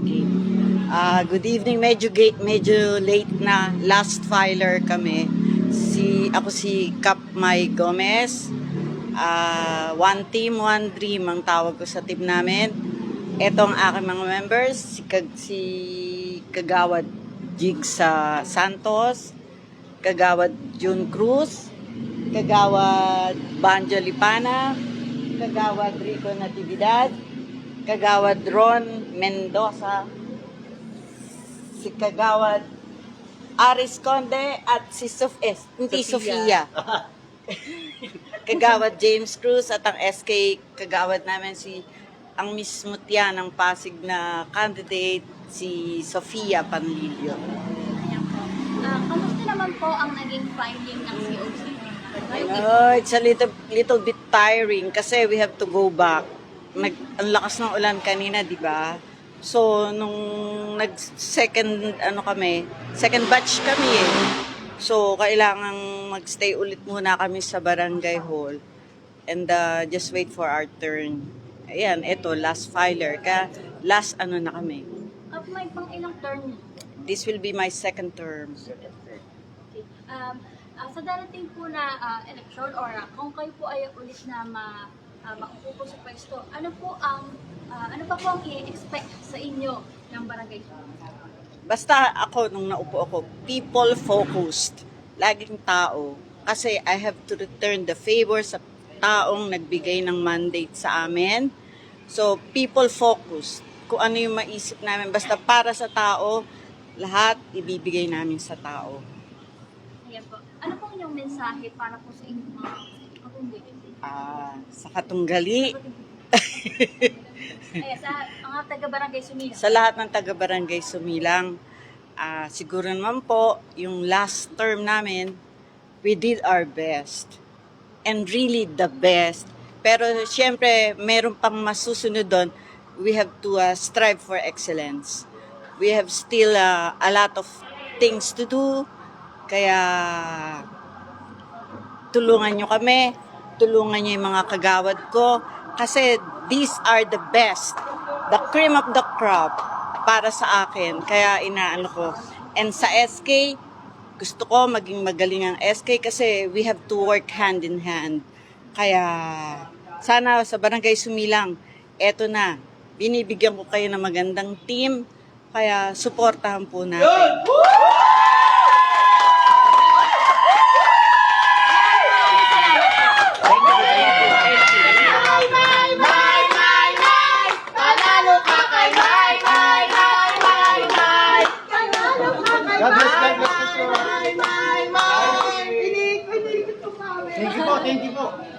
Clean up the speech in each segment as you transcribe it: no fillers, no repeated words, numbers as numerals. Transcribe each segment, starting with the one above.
Okay. Good evening. Medyo late na. Last filer kami. Ako si Cap May Gomez. One team, one dream ang tawag ko sa team namin. Ito ang aking mga members. Si Kagawad Jig sa Santos, Kagawad June Cruz, Kagawad Banjo Lipana, Kagawad Rico Natividad, Kagawad Ron Mendoza, si Kagawad Aris Conde at si Sofia. Kagawad James Cruz at ang SK kagawad namin ang Miss Mutya ng Pasig na candidate si Sofia Panlilio. Kamusta naman po ang naging finding ng COC? It's a little bit tiring kasi we have to go back. Ang lakas ng ulan kanina, di ba? So, nung second batch kami eh. So, kailangang magstay ulit muna kami sa barangay hall and just wait for our turn. Ayan, ito, last filer. Last na kami. May pang ilang term? This will be my second term. Okay. Sa darating po na election or kung kayo po ay ulit na mauupo sa pwesto, ano pa po ang i-expect sa inyo ng barangay? Basta ako, nung naupo ako, people-focused. Laging tao. Kasi I have to return the favor sa taong nagbigay ng mandate sa amin. So, people-focused. Kung ano yung maisip namin. Basta para sa tao, lahat ibibigay namin sa tao. Ayan po. Ano po yung mensahe para po sa inyong mga katunggali? Sa katunggali. Sa mga taga-barangay Sumilang. Sa lahat ng taga-barangay Sumilang, siguro naman po, yung last term namin, we did our best. And really the best. Pero syempre, meron pang masusunod doon. We have to strive for excellence. We have still a lot of things to do. Kaya tulungan nyo kami. Tulungan nyo yung mga kagawad ko. Kasi these are the best. The cream of the crop para sa akin. Kaya inaano ko. And sa SK, gusto ko maging magaling ang SK kasi we have to work hand in hand. Kaya sana sa Barangay Sumilang, eto na, binibigyan ko kayo ng magandang team. Kaya suportahan po natin.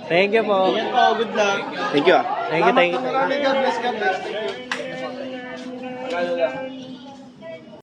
Thank you po. Ayan po, good luck. Thank you. Thank you. God bless, God bless.